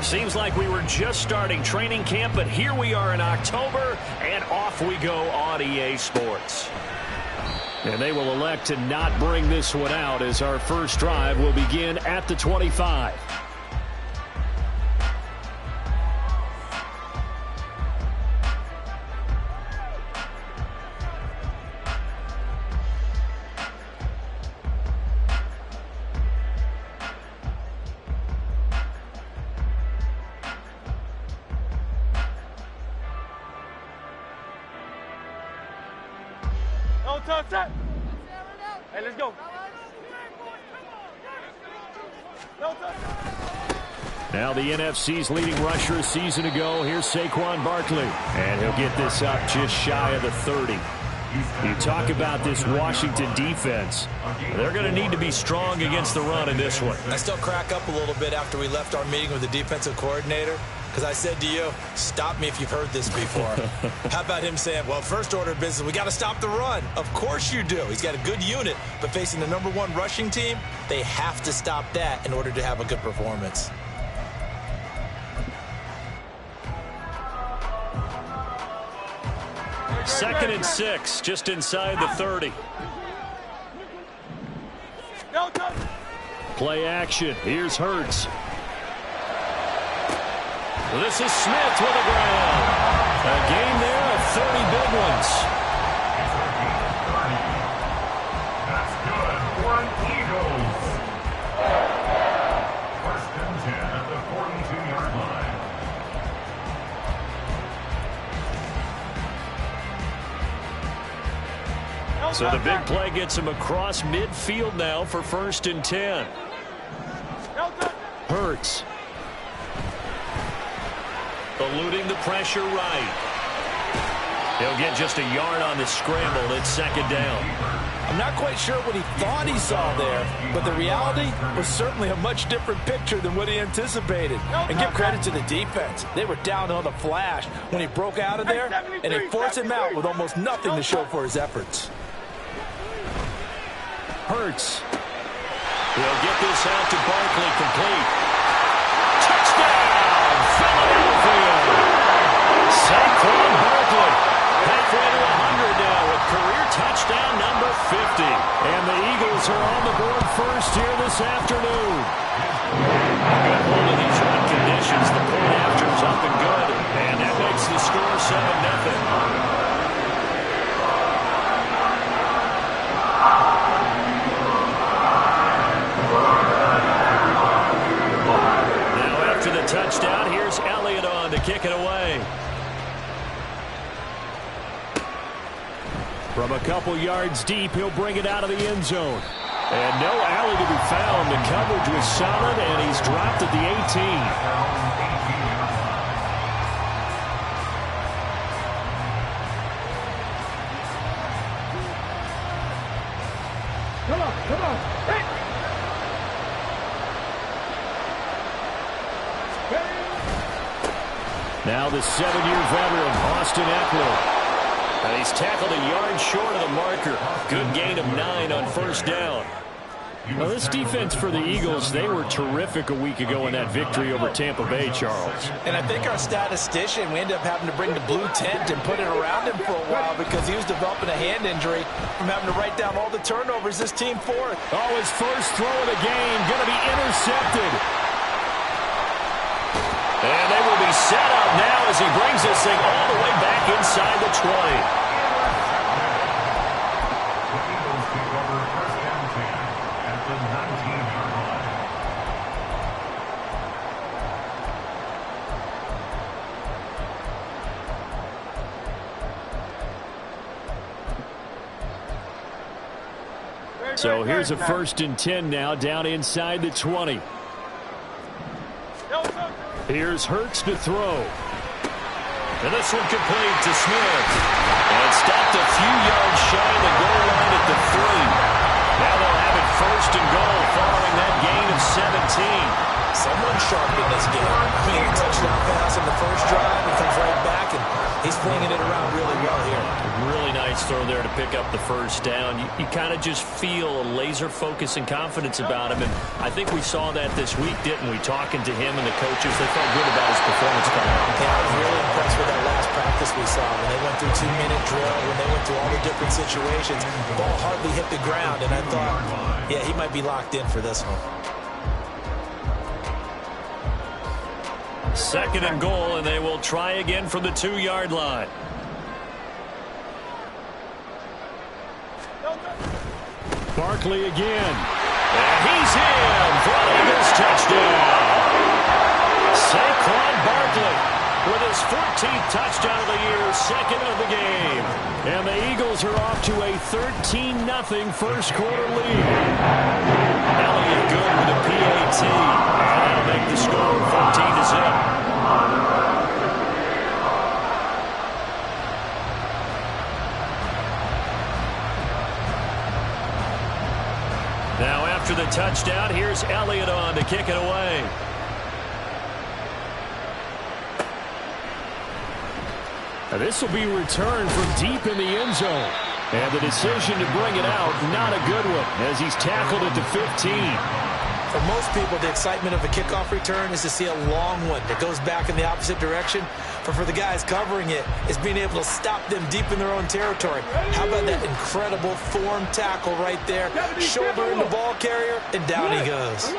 Seems like we were just starting training camp, but here we are in October, and off we go on EA Sports. And they will elect to not bring this one out as our first drive will begin at the 25. Hey, let's go. Now the NFC's leading rusher a season ago. Here's Saquon Barkley. And he'll get this up just shy of the 30. You talk about this Washington defense. They're going to need to be strong against the run in this one. I still crack up a little bit after we left our meeting with the defensive coordinator, because I said to you, stop me if you've heard this before. How about him saying, well, first order of business, we got to stop the run. Of course you do. He's got a good unit, but facing the #1 rushing team, they have to stop that in order to have a good performance. Second and 6, just inside the 30. Play action. Here's Hurts. This is Smith with a grab. A game there of 30 big ones. That's good for an Eagles. First and 10 at the 42-yard line. So the big play gets him across midfield now for first and 10. Hurts. Eluding the pressure right. He'll get just a yard on the scramble. It's second down. I'm not quite sure what he thought he saw there, but the reality was certainly a much different picture than what he anticipated. And give credit to the defense. They were down on the flash when he broke out of there, and they forced him out with almost nothing to show for his efforts. Hurts. He'll get this out to Barkley complete. Touchdown, Philadelphia. Saquon Barkley halfway to 100 now with career touchdown number 50. And the Eagles are on the board first here this afternoon. Good hold of these run conditions. The point after is up and good. And that makes the score 7-0. Touchdown. Here's Elliott on to kick it away. From a couple yards deep, he'll bring it out of the end zone. And no alley to be found. The coverage was solid, and he's dropped at the 18. Come on. Hey! Now the 7-year veteran, Austin Eckler. And he's tackled a yard short of the marker. Good gain of 9 on first down. Now this defense for the Eagles, they were terrific a week ago in that victory over Tampa Bay, Charles. And I think our statistician, we ended up having to bring the blue tent and put it around him for a while because he was developing a hand injury from having to write down all the turnovers this team forced. Oh, his first throw of the game going to be intercepted. And they will be set up now as he brings this thing all the way back inside the 20. So here's a first and 10 now down inside the 20. Here's Hurts to throw. And this one complete to Smith. And stopped a few yards shy of the goal line at the 3. Now they'll have it first and goal following that gain of 17. Someone sharp in this game. I mean, a touchdown pass on the first drive. He comes right back, and he's flinging it around really well here. Really nice throw there to pick up the first down. You kind of just feel a laser focus and confidence about him, and I think we saw that this week, didn't we? Talking to him and the coaches, they felt good about his performance coming up. Yeah, I was really impressed with that last practice we saw when they went through 2-minute drill, when they went through all the different situations. The ball hardly hit the ground, and I thought, yeah, he might be locked in for this one. 2nd and goal, and they will try again from the 2-yard line. Barkley again. And he's in for an Eagles touchdown. Saquon Barkley with his 14th touchdown of the year, 2nd of the game. And the Eagles are off to a 13-0 first quarter lead. Elliott good with a PAT. And that'll make the score 14-0. Now after the touchdown, here's Elliott on to kick it away. Now this will be returned from deep in the end zone. And the decision to bring it out, not a good one, as he's tackled at the 15. For most people, the excitement of a kickoff return is to see a long one that goes back in the opposite direction. But for the guys covering it, is being able to stop them deep in their own territory. How about that incredible form tackle right there? Shoulder in the ball carrier, and down he goes.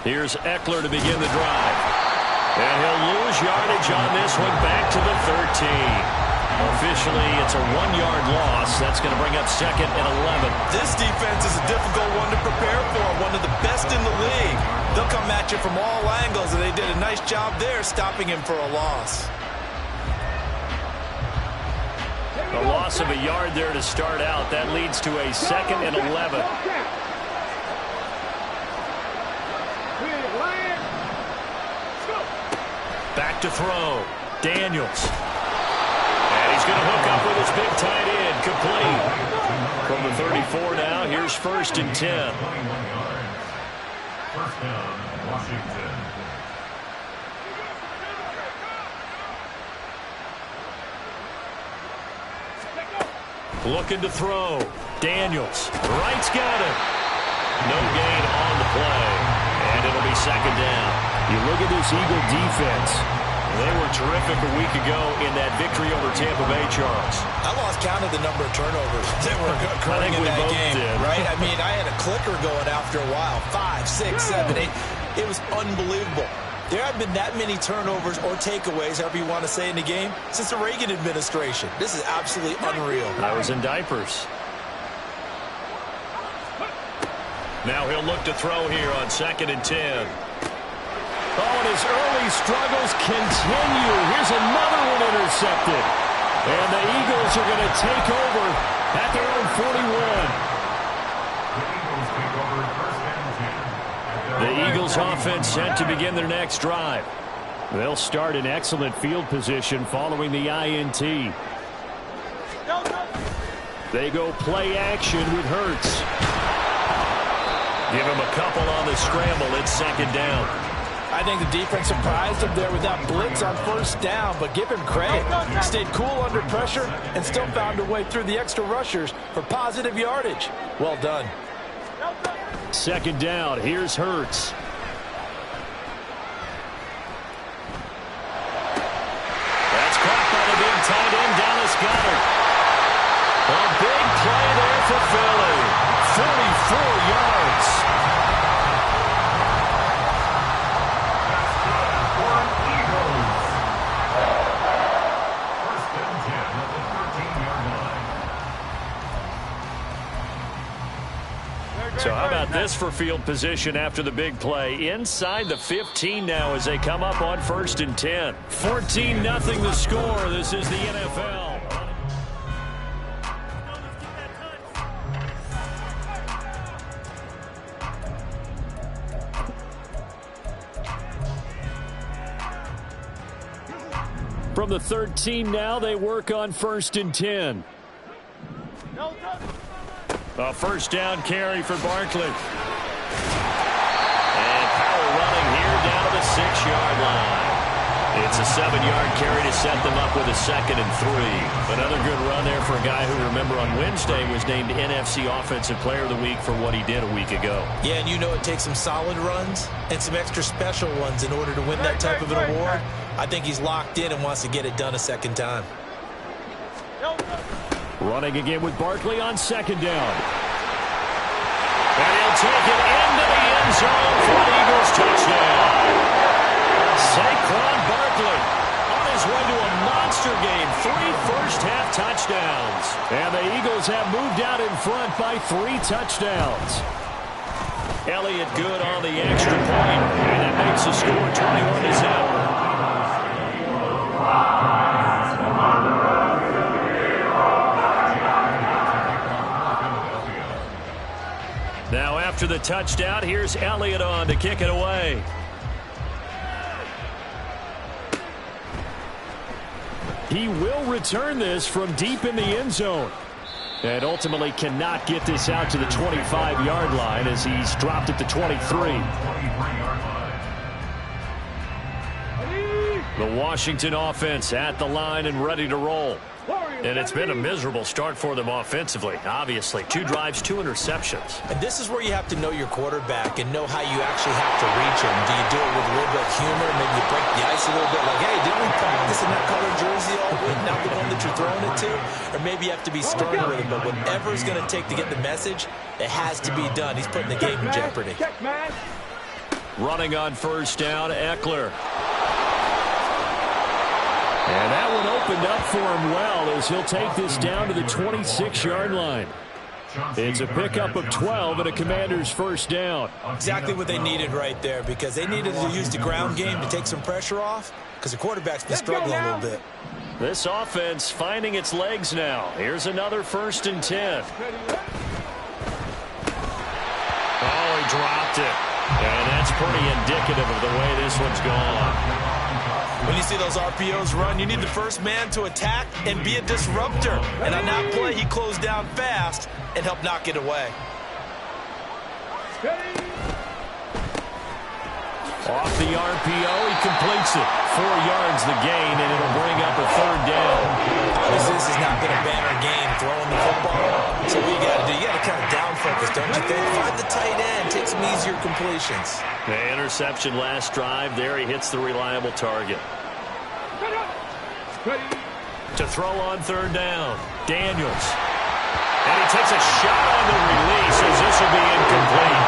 Here's Eckler to begin the drive. And he'll lose yardage on this one, back to the 13. Officially, it's a 1-yard loss. That's going to bring up 2nd and 11. This defense is a difficult one to prepare for, one of the best in the league. They'll come at you from all angles, and they did a nice job there stopping him for a loss. A loss of a yard there to start out. That leads to a 2nd and 11. Back to throw. Daniels. And he's going to hook up with his big tight end. Complete. From the 34 now, here's 1st and 10. 1st down, Washington. Looking to throw. Daniels. Wright's got it. No gain on the play. And it'll be 2nd down. You look at this Eagle defense. They were terrific a week ago in that victory over Tampa Bay, Charles. I lost count of the number of turnovers that were occurring in that game, right? I mean, I had a clicker going after a while. 5, 6, 7, 8. It was unbelievable. There haven't been that many turnovers or takeaways, however you want to say, in the game since the Reagan administration. This is absolutely unreal. I was in diapers. Now he'll look to throw here on 2nd and 10. Oh, and his early struggles continue. Here's another one intercepted. And the Eagles are going to take over at their own 41. The Eagles offense set to begin their next drive. They'll start in excellent field position following the INT. They go play action with Hurts. Give him a couple on the scramble. It's 2nd down. I think the defense surprised him there with that blitz on 1st down, but give him credit. Stayed cool under pressure and still found a way through the extra rushers for positive yardage. Well done. 2nd down. Here's Hurts. That's caught by the big tight end, Dallas Goedert. A big play there for Philly. 44 yards. So how about this for field position after the big play? Inside the 15 now as they come up on 1st and 10. 14-0 the score. This is the NFL. From the 13 now, they work on 1st and 10. A 1st down carry for Barkley. And power running here down to the 26-yard line. It's a 7-yard carry to set them up with a 2nd and 3. Another good run there for a guy who, remember, on Wednesday was named NFC Offensive Player of the Week for what he did a week ago. Yeah, and you know it takes some solid runs and some extra special ones in order to win that type of an award. I think he's locked in and wants to get it done a second time. Running again with Barkley on 2nd down. And he'll take it into the end zone for an Eagles touchdown. Saquon Barkley on his way to a monster game. 3 first-half touchdowns. And the Eagles have moved out in front by 3 touchdowns. Elliott good on the extra point. And that makes the score 21-7. Now after the touchdown, here's Elliott on to kick it away. He will return this from deep in the end zone. And ultimately cannot get this out to the 25-yard line as he's dropped at the 23. The Washington offense at the line and ready to roll. And it's been a miserable start for them offensively. Obviously, 2 drives, 2 interceptions. And this is where you have to know your quarterback and know how you actually have to reach him. Do you do it with a little bit of humor? Maybe you break the ice a little bit. Like, hey, didn't we practice in that colored jersey all week? Not the one that you're throwing it to? Or maybe you have to be sterner with him. But whatever it's going to take to get the message, it has to be done. He's putting the game in jeopardy. Running on 1st down, Eckler. And that one opened up for him well as he'll take this down to the 26-yard line. It's a pickup of 12 and a Commander's 1st down. Exactly what they needed right there, because they needed to use the ground game to take some pressure off, because the quarterback's been struggling a little bit. This offense finding its legs now. Here's another 1st and 10. Oh, he dropped it. And that's pretty indicative of the way this one's gone. When you see those RPOs run, you need the first man to attack and be a disruptor. And on that play, he closed down fast and helped knock it away. Off the RPO, he completes it. 4 yards the gain, and it'll bring up a 3rd down. This is not going to banner game throwing the football. So what you got to do, you got to kind of down focus, don't you think? Find the tight end, take some easier completions. The interception last drive there. He hits the reliable target. To throw on 3rd down, Daniels. And he takes a shot on the release as this will be incomplete.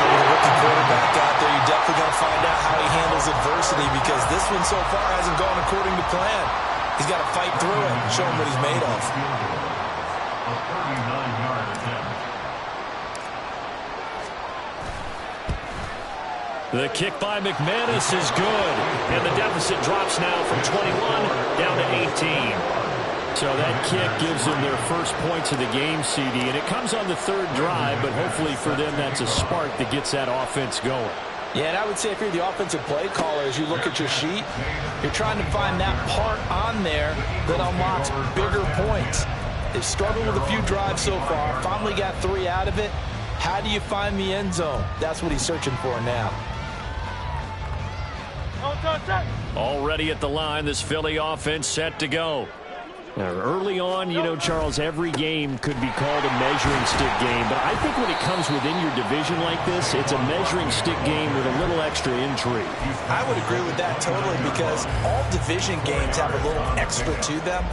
With a rookie quarterback out there, you're definitely going to find out how he handles adversity, because this one so far hasn't gone according to plan. He's got to fight through it and show him what he's made of. A 39-yard attempt. The kick by McManus is good, and the deficit drops now from 21 down to 18. So that kick gives them their first points of the game, CD, and it comes on the 3rd drive, but hopefully for them that's a spark that gets that offense going. Yeah, and I would say if you're the offensive play caller, as you look at your sheet, you're trying to find that part on there that unlocks bigger points. They've struggled with a few drives so far, finally got 3 out of it. How do you find the end zone? That's what he's searching for now. Already at the line, this Philly offense set to go. Now, early on, you know, Charles, every game could be called a measuring stick game, but I think when it comes within your division like this, it's a measuring stick game with a little extra intrigue. I would agree with that totally, because all division games have a little extra to them.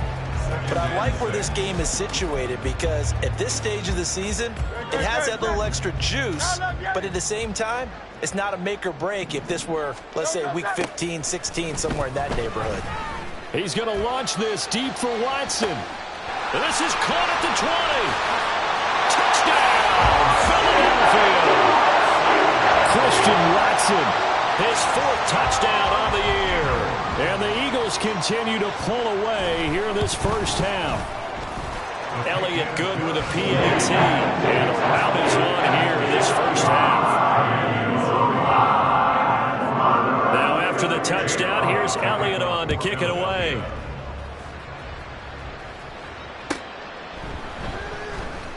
But I like where this game is situated, because at this stage of the season, it has that little extra juice, but at the same time, it's not a make or break if this were, let's say, week 15, 16, somewhere in that neighborhood. He's going to launch this deep for Watson. This is caught at the 20. Touchdown, Philadelphia. Christian Watson, his 4th touchdown on the year. And the Eagles continue to pull away here in this first half. Elliott good with a PAT. And a rout is on here in this first half. Now after the touchdown, here's Elliott on to kick it away.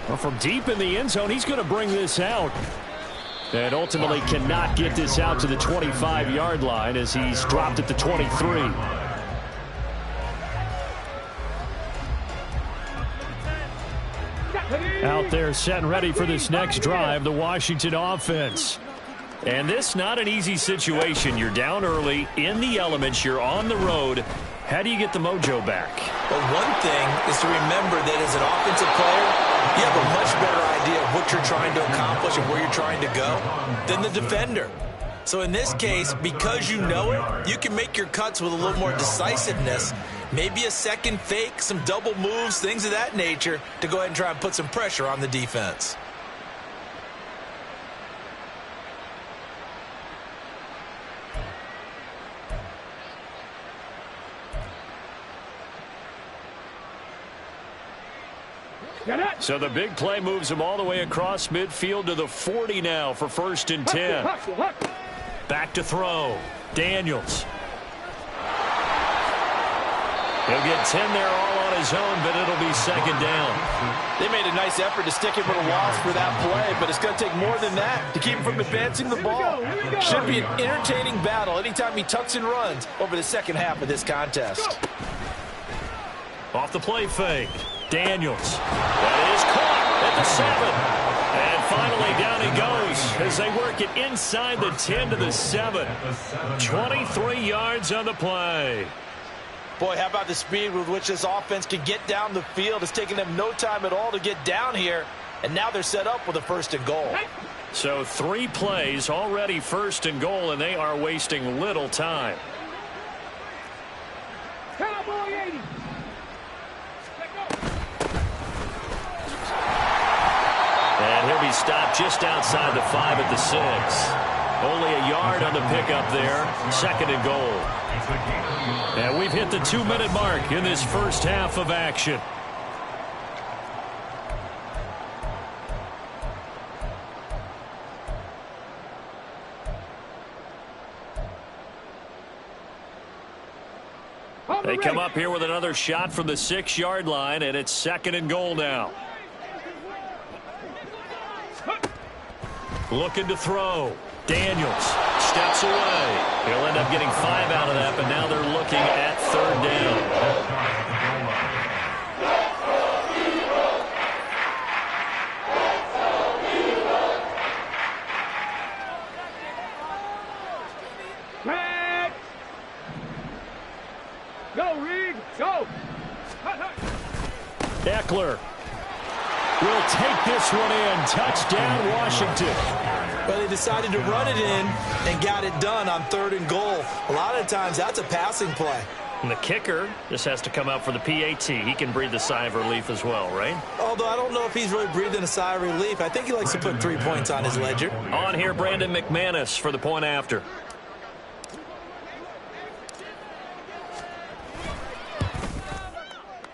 Well, from deep in the end zone, he's going to bring this out. And ultimately cannot get this out to the 25-yard line as he's dropped at the 23. Out there set and ready for this next drive, the Washington offense. And this not an easy situation. You're down early, in the elements, you're on the road. How do you get the mojo back? Well, one thing is to remember that as an offensive player, you have a much better idea of what you're trying to accomplish and where you're trying to go than the defender. So in this case, because you know it, you can make your cuts with a little more decisiveness. Maybe a second fake, some double moves, things of that nature to go ahead and try and put some pressure on the defense. So the big play moves him all the way across midfield to the 40 now for 1st and 10. Back to throw. Daniels. He'll get 10 there all on his own, but it'll be 2nd down. They made a nice effort to stick him with a loss for that play, but it's going to take more than that to keep him from advancing the ball. Should be an entertaining battle anytime he tucks and runs over the second half of this contest. Off the play fake. Daniels. That is caught at the 7. And finally down he goes as they work it inside the 10 to the 7. 23 yards on the play. Boy, how about the speed with which this offense can get down the field? It's taken them no time at all to get down here. And now they're set up with a 1st and goal. So 3 plays already 1st and goal, and they are wasting little time. And he'll be stopped just outside the 5 at the 6. Only a yard on the pickup there. 2nd and goal. And we've hit the 2-minute mark in this first half of action. They come up here with another shot from the 6-yard line, and it's 2nd and goal now. Looking to throw. Daniels steps away. He'll end up getting 5 out of that, but now they're looking at 3rd down. Go, Reed, go! Eckler will take this one in. Touchdown, Washington. Well, they decided to run it in and got it done on 3rd and goal. A lot of times that's a passing play. And the kicker just has to come out for the PAT. He can breathe a sigh of relief as well, right? Although I don't know if he's really breathing a sigh of relief. I think he likes to put 3 points on his ledger. On here, Brandon McManus for the point after.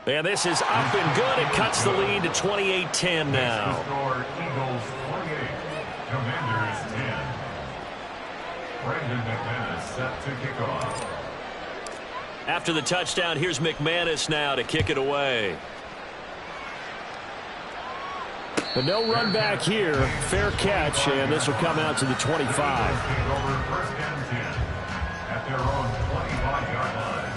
And this is up and good. It cuts the lead to 28-10 now. Eagles 48, Commanders 10. Brandon McManus set to kick off. After the touchdown, here's McManus now to kick it away. But no run back here. Fair catch, and this will come out to the 25. Over 1st and 10 at their own 25-yard line.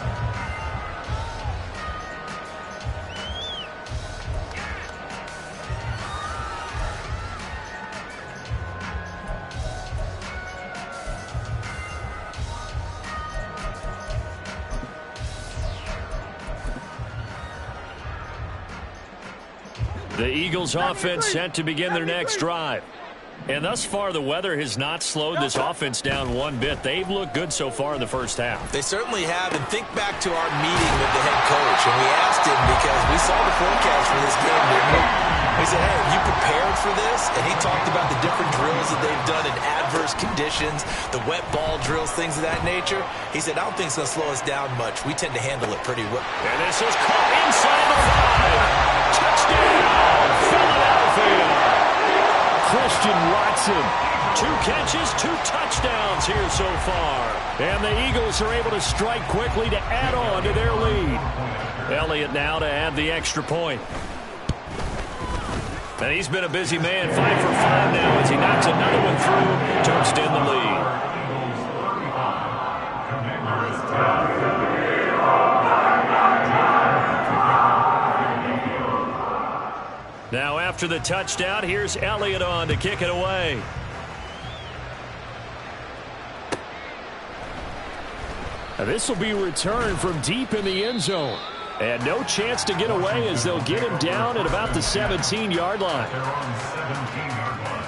The Eagles offense set to begin their next drive. And thus far, the weather has not slowed this offense down one bit. They've looked good so far in the first half. They certainly have. And think back to our meeting with the head coach. And we asked him because we saw the forecast for this game, didn't we? We said, hey, are you prepared for this? And he talked about the different drills that they've done in adverse conditions, the wet ball drills, things of that nature. He said, I don't think it's going to slow us down much. We tend to handle it pretty well. And this is caught inside the 5. Touchdown, Philadelphia. Christian Watson. 2 catches, 2 touchdowns here so far. And the Eagles are able to strike quickly to add on to their lead. Elliott now to add the extra point. And he's been a busy man, 5 for 5 now as he knocks another one through to extend the lead. Now after the touchdown, here's Elliott on to kick it away. This will be returned from deep in the end zone. And no chance to get away as they'll get him down at about the 17-yard line. They're on 17-yard line.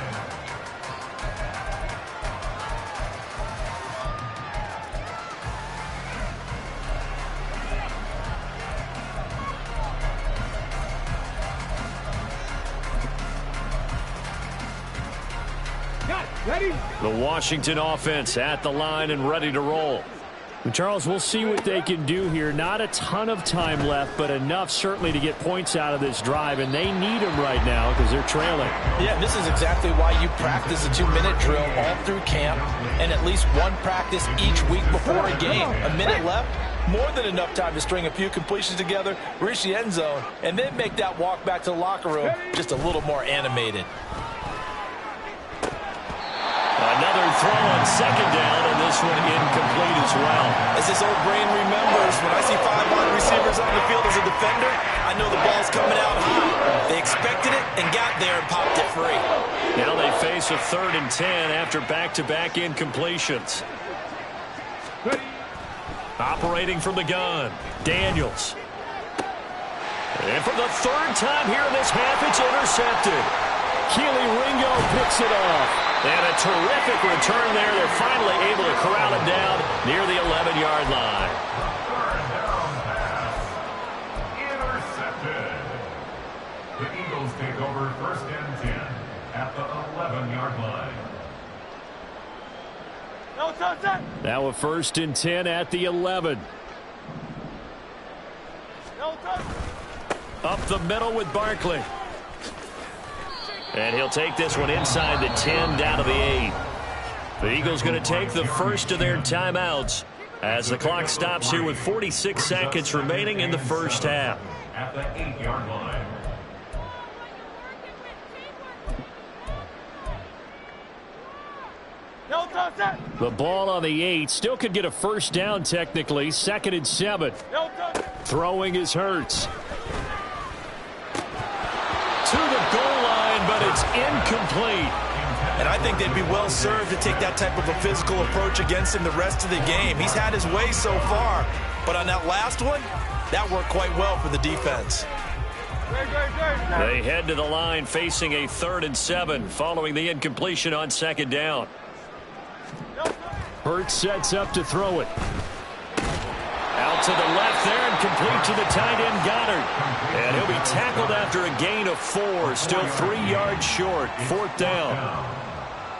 Ready? The Washington offense at the line and ready to roll. And Charles, we'll see what they can do here. Not a ton of time left, but enough certainly to get points out of this drive, and they need them right now because they're trailing. Yeah, this is exactly why you practice a 2-minute drill all through camp and at least one practice each week before a game. A minute left, more than enough time to string a few completions together, reach the end zone, and then make that walk back to the locker room just a little more animated. Another throw on second down, and this one incomplete as well. As this old brain remembers, when I see 5 wide receivers on the field as a defender, I know the ball's coming out high. They expected it and got there and popped it free. Now they face a 3rd and 10 after back-to-back incompletions. Operating from the gun, Daniels. And for the 3rd time here in this half, it's intercepted. Keely Ringo picks it off. And a terrific return there. They're finally able to corral it down near the 11-yard line. Third down pass. Intercepted. The Eagles take over 1st and 10 at the 11-yard line. Now a 1st and 10 at the 11. Up the middle with Barkley. And he'll take this one inside the 10 down to the 8. The Eagles going to take the first of their timeouts as the clock stops here with 46 seconds remaining in the first half. At the 8-yard line. The ball on the 8 still could get a first down technically. 2nd and 7. Throwing is Hurts. To the goal line, but it's incomplete. And I think they'd be well served to take that type of a physical approach against him the rest of the game. He's had his way so far, but on that last one, that worked quite well for the defense. They head to the line facing a 3rd and 7 following the incompletion on 2nd down. Hurts sets up to throw it. Out to the left there and complete to the tight end Goddard. And he'll be tackled after a gain of 4. Still 3 yards short. 4th down.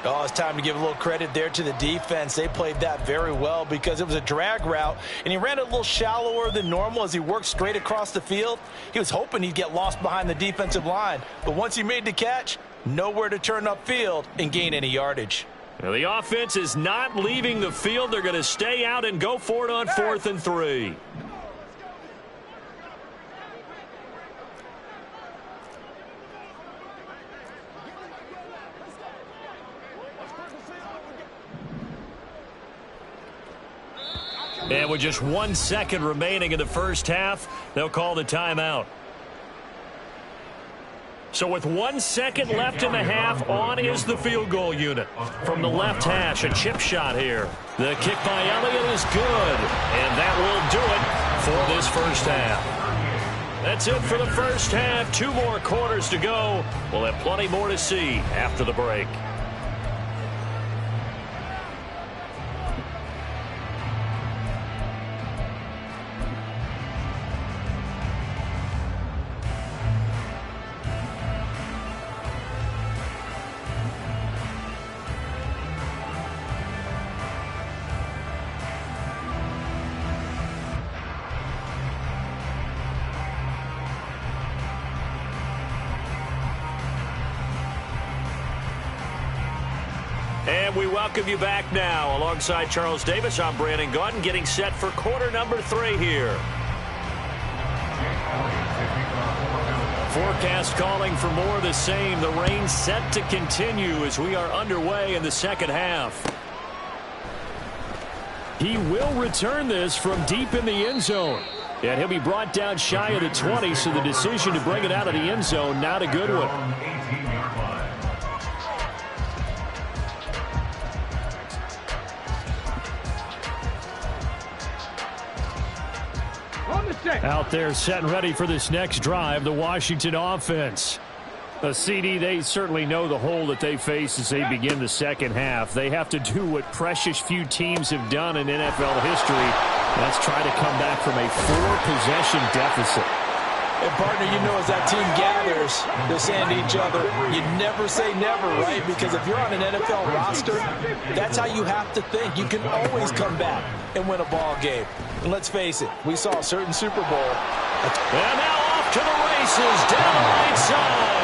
Oh, it's time to give a little credit there to the defense. They played that very well because it was a drag route, and he ran it a little shallower than normal as he worked straight across the field. He was hoping he'd get lost behind the defensive line, but once he made the catch, nowhere to turn upfield and gain any yardage. Now the offense is not leaving the field. They're going to stay out and go for it on 4th and 3. And with just 1 second remaining in the first half, they'll call the timeout. So with 1 second left in the half, on is the field goal unit. From the left hash, a chip shot here. The kick by Elliott is good. And that will do it for this first half. That's it for the first half. 2 more quarters to go. We'll have plenty more to see after the break. And we welcome you back now. Alongside Charles Davis, I'm Brandon Gaudin, getting set for quarter number 3 here. Forecast calling for more of the same. The rain set to continue as we are underway in the second half. He will return this from deep in the end zone. And he'll be brought down shy of the 20, so the decision to bring it out of the end zone, not a good one. Out there set and ready for this next drive, the Washington offense. A CD, they certainly know the hole that they face as they begin the second half. They have to do what precious few teams have done in NFL history. That's try to come back from a 4-possession deficit. And, partner, you know, as that team gathers, they're saying to each other, you never say never, right? Because if you're on an NFL roster, that's how you have to think. You can always come back and win a ball game. And let's face it, we saw a certain Super Bowl. And now off to the races, down the right side.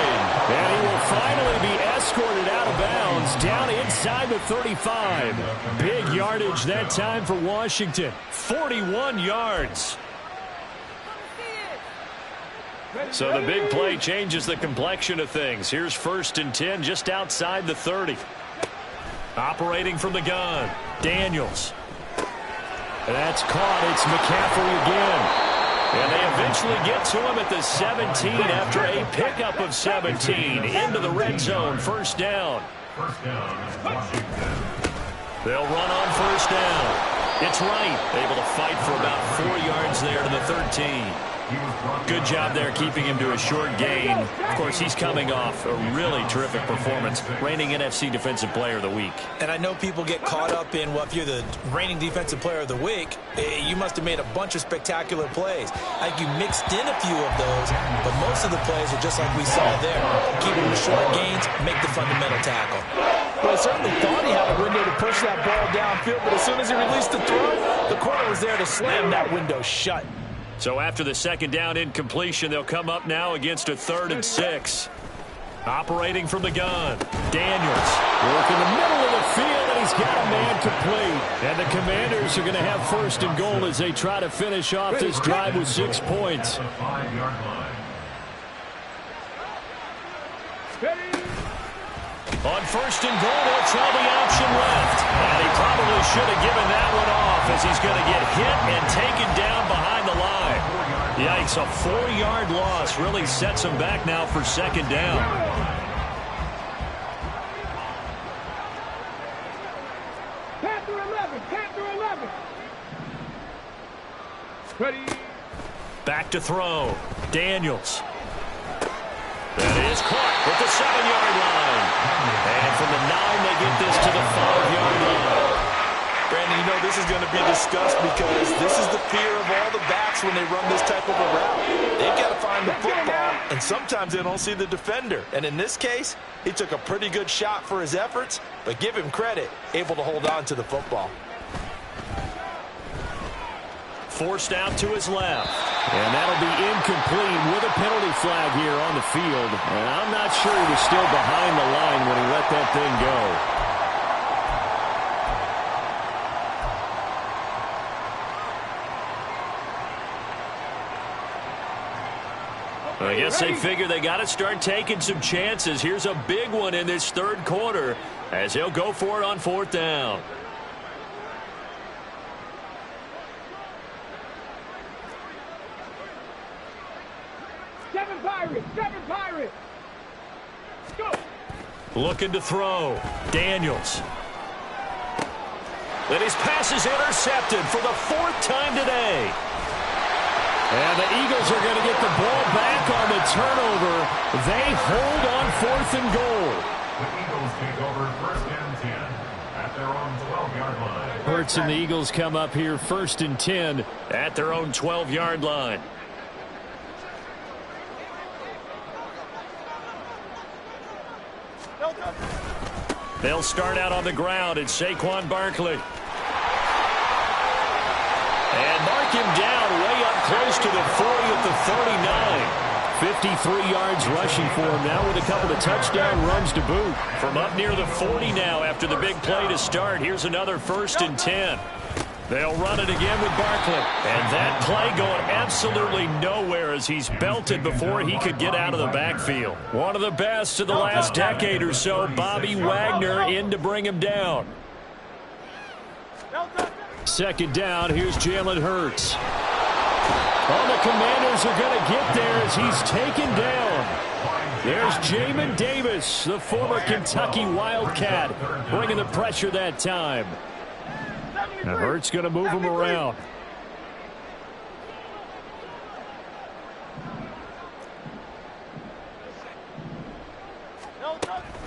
And he will finally be escorted out of bounds, down inside the 35. Big yardage that time for Washington, 41 yards. So the big play changes the complexion of things. Here's 1st and 10 just outside the 30. Operating from the gun, Daniels. That's caught. It's McCaffrey again. And they eventually get to him at the 17 after a pickup of 17 into the red zone. First down. They'll run on first down. It's Wright, able to fight for about 4 yards there to the 13. Good job there keeping him to a short gain. Of course, he's coming off a really terrific performance, reigning NFC Defensive Player of the Week. And I know people get caught up in, well, if you're the reigning Defensive Player of the Week, you must have made a bunch of spectacular plays. I think you mixed in a few of those, but most of the plays are just like we saw there. Keep them to short gains, make the fundamental tackle. Well, I certainly thought he had a window to push that ball downfield, but as soon as he released the throw, the corner was there to slam that window shut. So after the second down incompletion, they'll come up now against a 3rd and 6. Operating from the gun, Daniels. Work in the middle of the field, and he's got a man complete. And the Commanders are going to have 1st and goal as they try to finish off this drive with 6 points. On 1st and goal, they'll try the option left. And he probably should have given that one off as he's going to get hit and taken down behind the line. Yikes, a 4-yard loss really sets him back now for 2nd down. Panther 11, Panther 11. Ready. Back to throw. Daniels. That is caught with the 7-yard line. And from the 9, they get this to the 5-yard line. Brandon, you know this is going to be discussed because this is the fear of all the backs when they run this type of a route. They've got to find the football, and sometimes they don't see the defender. And in this case, he took a pretty good shot for his efforts, but give him credit, able to hold on to the football. Forced out to his left. And that'll be incomplete with a penalty flag here on the field. And I'm not sure he was still behind the line when he let that thing go. I guess they figure they got to start taking some chances. Here's a big one in this 3rd quarter as he'll go for it on 4th down. Seven Pirates. Go. Looking to throw. Daniels. And his pass is intercepted for the 4th time today. And the Eagles are going to get the ball back on the turnover. They hold on 4th and goal. The Eagles take over 1st and 10 at their own 12-yard line. Hurts and the Eagles come up here 1st and 10 at their own 12-yard line. They'll start out on the ground. It's Saquon Barkley. And mark him down way up close to the 40 at the 39. 53 yards rushing for him now with a couple of touchdown runs to boot. From up near the 40 now after the big play to start. Here's another 1st and 10. They'll run it again with Barkley. And that play going absolutely nowhere as he's belted before he could get out of the backfield. One of the best of the last decade or so, Bobby Wagner in to bring him down. Second down, here's Jalen Hurts. Well, the Commanders are going to get there as he's taken down. There's Jamin Davis, the former Kentucky Wildcat, bringing the pressure that time. Now Hurts going to move him around.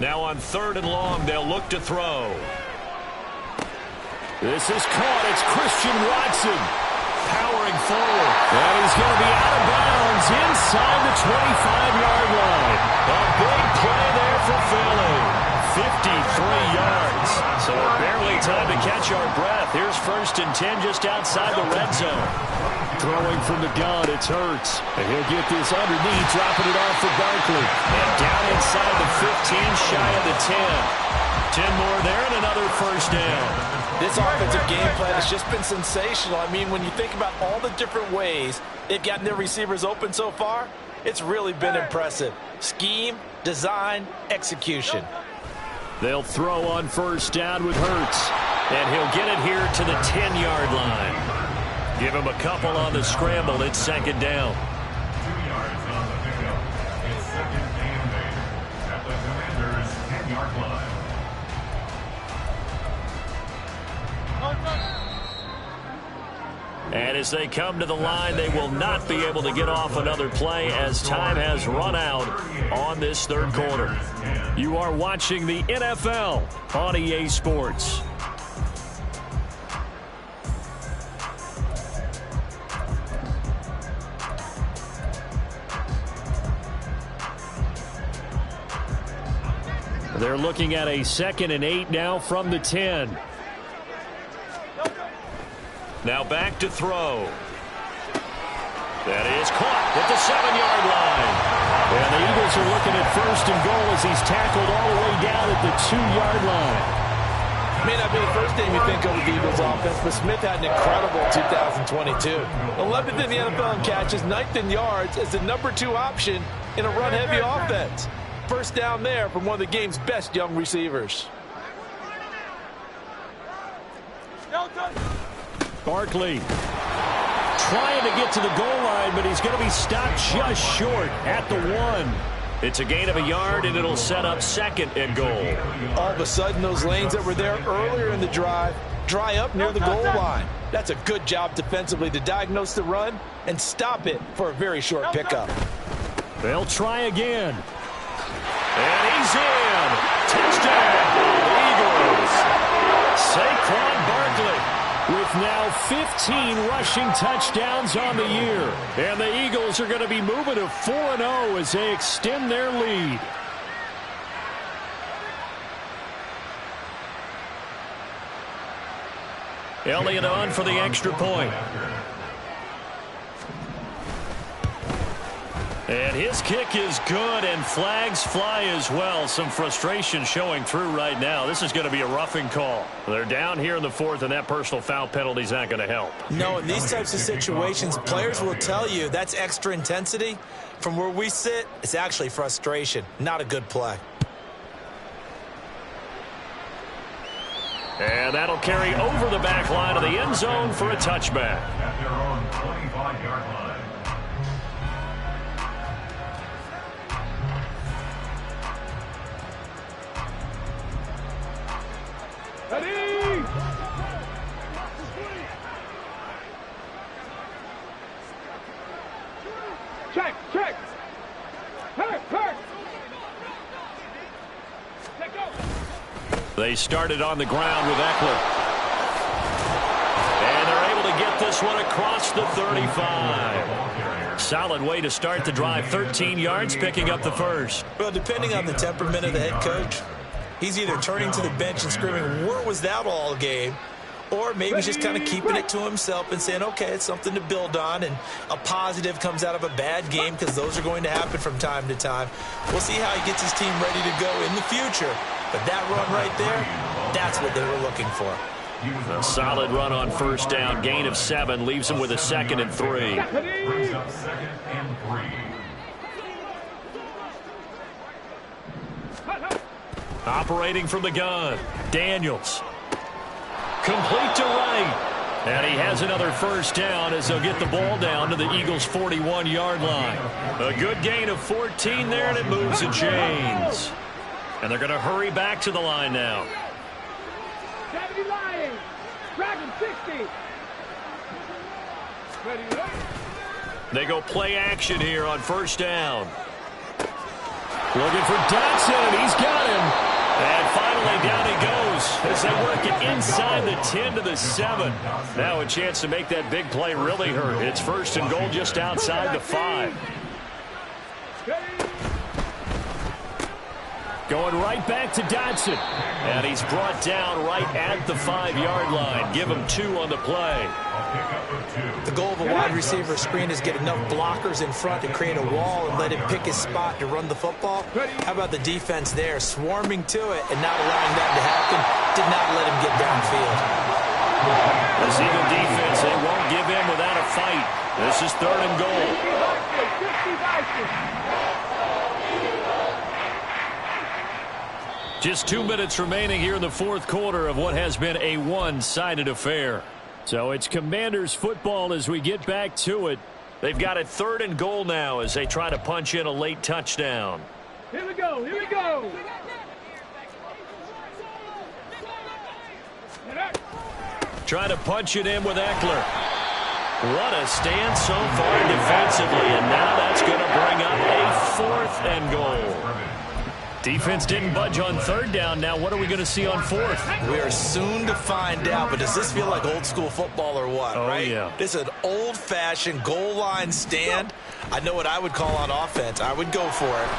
Now on 3rd and long, they'll look to throw. This is caught. It's Christian Watson powering forward. And he's going to be out of bounds inside the 25-yard line. A big play there for Philly. 53 yards. So barely time to catch our breath. Here's 1st and 10 just outside the red zone. Throwing from the gun, it's Hurts. And he'll get this underneath, dropping it off for Barkley. And down inside the 15, shy of the 10. 10 more there and another 1st down. This offensive game plan has just been sensational. I mean, when you think about all the different ways they've gotten their receivers open so far, it's really been impressive. Scheme, design, execution. They'll throw on 1st down with Hurts. And he'll get it here to the 10-yard line. Give him a couple on the scramble. It's 2nd down. 2 yards on the pickup. It's 2nd and 8 at the Commanders' 10-yard line. And as they come to the line, they will not be able to get off another play as time has run out on this 3rd quarter. You are watching the NFL on EA Sports. They're looking at a 2nd and 8 now from the 10. Now back to throw. That is caught at the 7-yard line. And the Eagles are looking at 1st and goal as he's tackled all the way down at the 2-yard line. May not be the first name you think of with the Eagles offense, but Smith had an incredible 2022. 11th in the NFL in catches, 9th in yards as the number 2 option in a run-heavy offense. 1st down there from one of the game's best young receivers. Barkley trying to get to the goal line, but he's going to be stopped just short at the 1. It's a gain of a yard, and it'll set up 2nd and goal. All of a sudden, those lanes that were there earlier in the drive dry up near the goal line. That's a good job defensively to diagnose the run and stop it for a very short pickup. They'll try again. And he's in. Touchdown, Eagles. Saquon Barkley with now 15 rushing touchdowns on the year. And the Eagles are going to be moving to 4-0 as they extend their lead. Elliott on for the extra point. And his kick is good, and flags fly as well. Some frustration showing through right now. This is going to be a roughing call. They're down here in the 4th, and that personal foul penalty is not going to help. No, in these types of situations, players will tell you that's extra intensity. From where we sit, it's actually frustration. Not a good play. And that'll carry over the back line of the end zone for a touchback. At their own 25-yard line. Ready? Check. Hurt. Let go. They started on the ground with Eckler. And they're able to get this one across the 35. Solid way to start the drive. 13 yards, picking up the 1st. Well, depending on the temperament of the head coach, he's either turning to the bench and screaming, where was that all game? Or maybe he's just kind of keeping it to himself and saying, okay, it's something to build on, and a positive comes out of a bad game because those are going to happen from time to time. We'll see how he gets his team ready to go in the future. But that run right there, that's what they were looking for. A solid run on first down. Gain of 7 leaves him with a 2nd and 3. Brings up 2nd and 3. Operating from the gun. Daniels. Complete to right. And he has another first down as they'll get the ball down to the Eagles' 41-yard line. A good gain of 14 there, and it moves the chains. And they're going to hurry back to the line now. 70 Lions. Dragon 60. Ready, up. They go play action here on first down. Looking for Dotson, and he's got him. And finally down he goes as they work it inside the 10 to the 7. Now a chance to make that big play really hurt. It's 1st and goal just outside the 5. Going right back to Dotson. And he's brought down right at the 5-yard line. Give him 2 on the play. The goal of a wide receiver screen is get enough blockers in front to create a wall and let him pick his spot to run the football. How about the defense there, swarming to it and not allowing that to happen? Did not let him get downfield. This Eagle defense, they won't give in without a fight. This is 3rd and goal. Just 2 minutes remaining here in the 4th quarter of what has been a one-sided affair. So it's Commanders football as we get back to it. They've got it 3rd and goal now as they try to punch in a late touchdown. Here we go, here we go. Trying to punch it in with Eckler. What a stand so far defensively, and now that's going to bring up a 4th and goal. Defense didn't budge on 3rd down. Now what are we going to see on 4th? We are soon to find out, but does this feel like old school football or what, right? Yeah. This is an old-fashioned goal line stand. I know what I would call on offense. I would go for it.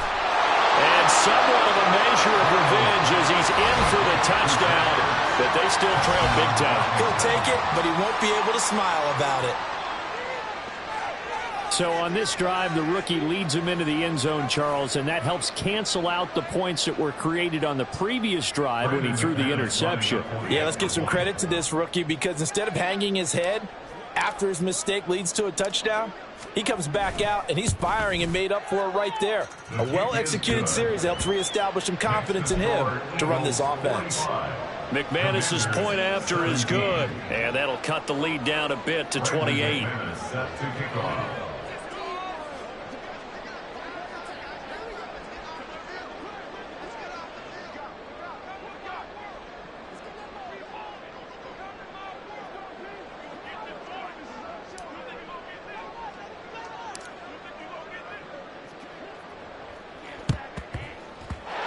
And somewhat of a measure of revenge as he's in for the touchdown, but they still trail big time. He'll take it, but he won't be able to smile about it. So on this drive, the rookie leads him into the end zone, Charles, and that helps cancel out the points that were created on the previous drive when he threw the interception. Yeah, let's give some credit to this rookie because instead of hanging his head after his mistake leads to a touchdown, he comes back out and he's firing and made up for it right there. A well-executed series helps reestablish some confidence in him to run this offense. McManus's point after is good, and that'll cut the lead down a bit to 28.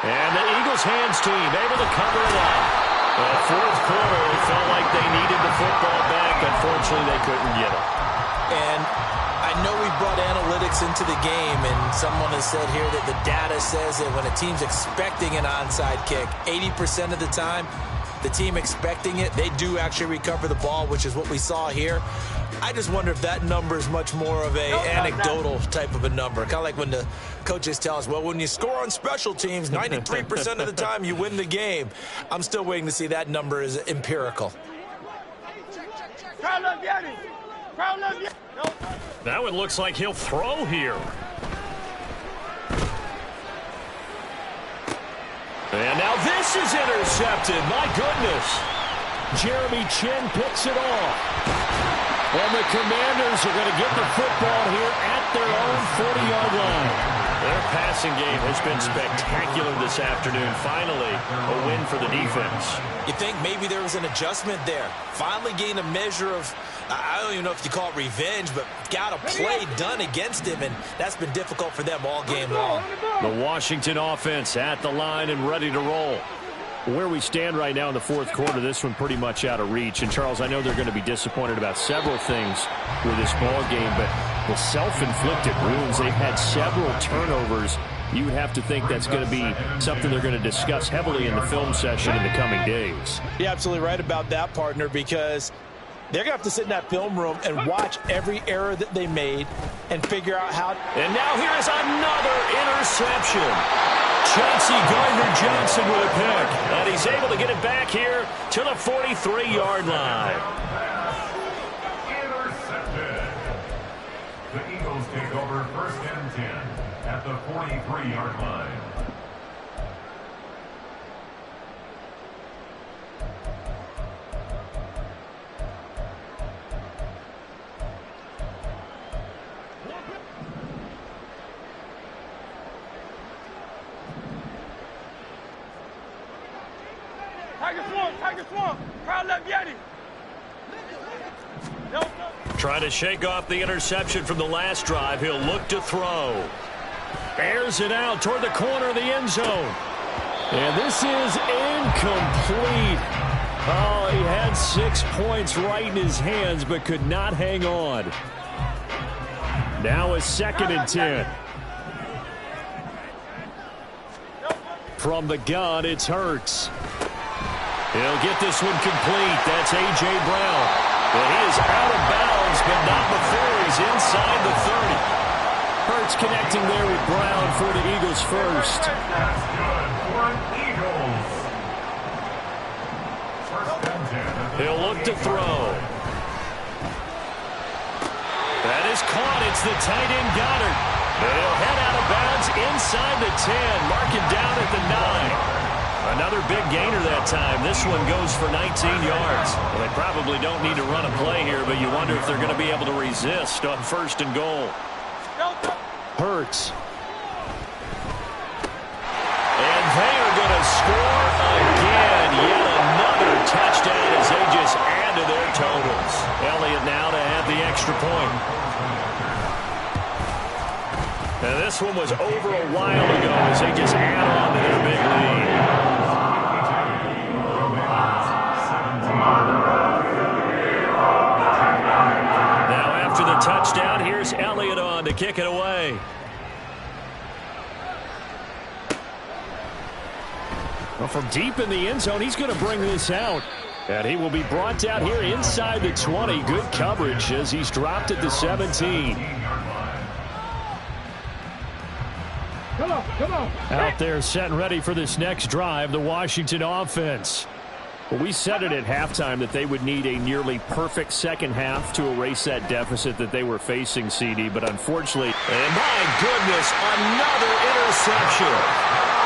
And the Eagles hands team able to cover it up. The 4th quarter, it felt like they needed the football back. Unfortunately, they couldn't get it. And I know we brought analytics into the game, and someone has said here that the data says that when a team's expecting an onside kick, 80% of the time, the team expecting it, they do actually recover the ball, which is what we saw here. I just wonder if that number is much more of a anecdotal type of a number. Kind of like when the coaches tell us, well, when you score on special teams, 93% of the time you win the game. I'm still waiting to see that number is empirical. That one looks like he'll throw here. And now this is intercepted. My goodness. Jeremy Chin picks it off. And the Commanders are going to get the football here at their own 40-yard line. Their passing game has been spectacular this afternoon. Finally, a win for the defense. You think maybe there was an adjustment there. Finally gained a measure of, I don't even know if you call it revenge, but got a play done against him, and that's been difficult for them all game long. The Washington offense at the line and ready to roll. Where we stand right now in the 4th quarter, this one pretty much out of reach. And, Charles, I know they're going to be disappointed about several things with this ball game, but the self-inflicted wounds, they've had several turnovers. You would have to think that's going to be something they're going to discuss heavily in the film session in the coming days. You're absolutely right about that, partner, because they're going to have to sit in that film room and watch every error that they made and figure out how. And now here is another interception. Chauncey Gardner-Johnson with a pick. And he's able to get it back here to the 43-yard line. Intercepted. The Eagles take over 1st and 10 at the 43-yard line. Tiger Swamp. Crowd left Yeti. Trying to shake off the interception from the last drive. He'll look to throw. Airs it out toward the corner of the end zone. And this is incomplete. Oh, he had 6 points right in his hands, but could not hang on. Now a 2nd and 10. From the gun, it's Hurts. He'll get this one complete. That's A.J. Brown. But he is out of bounds, but not before he's inside the 30. Hurts connecting there with Brown for the Eagles first. That's good for an Eagles. 1st and 10. He'll look to throw. That is caught. It's the tight end Goddard. And he'll head out of bounds inside the 10. Mark him down at the 9. Another big gainer that time. This one goes for 19 yards. Well, they probably don't need to run a play here, but you wonder if they're going to be able to resist on 1st and goal. Hurts. And they are going to score again. Yet another touchdown as they just add to their totals. Elliott now to add the extra point. And this one was over a while ago as they just add on to their big lead. Now after the touchdown, here's Elliott on to kick it away. Well, from deep in the end zone, he's going to bring this out. And he will be brought down here inside the 20. Good coverage as he's dropped at the 17. Come on. Out there set and ready for this next drive, the Washington offense. Well, we said it at halftime that they would need a nearly perfect second half to erase that deficit that they were facing, CD. But unfortunately, and my goodness, another interception.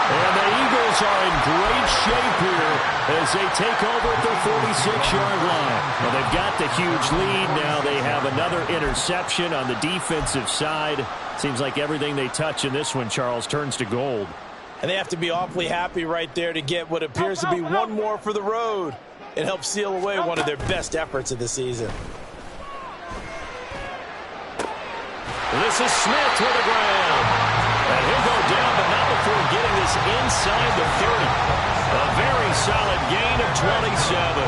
And the Eagles are in great shape here as they take over at their 46-yard line. Well, they've got the huge lead. Now they have another interception on the defensive side. Seems like everything they touch in this one, Charles, turns to gold. And they have to be awfully happy right there to get what appears to be one more for the road. It helps seal away one of their best efforts of the season. This is Smith to the ground. And he'll go down, but not before getting this inside the 30. A very solid gain of 27.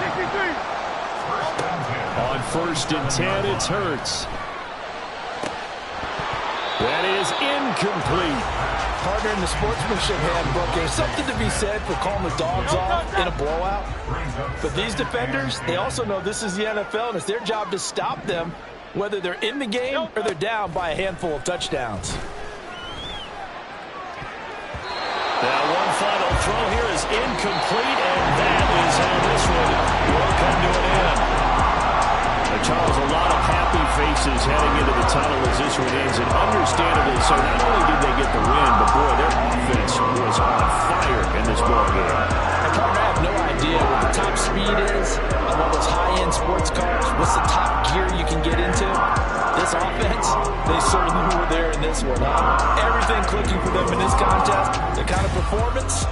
63. On 1st and 10, it's Hurts. That is incomplete. Partner, in the sportsmanship handbook, there's something to be said for calling the dogs off in a blowout. But these defenders, they also know this is the NFL, and it's their job to stop them, whether they're in the game or they're down by a handful of touchdowns. That one final throw here is incomplete, and that is how this one will come to an end. Charles, a lot of happy faces heading into the tunnel as this one ends, and understandably so. Not only did they get the win, but boy, their offense was on fire in this ball game. And partner, I have no idea what the top speed is on all those high-end sports cars. What's the top gear you can get into? This offense, they certainly were there in this one. Everything clicking for them in this contest, the kind of performance,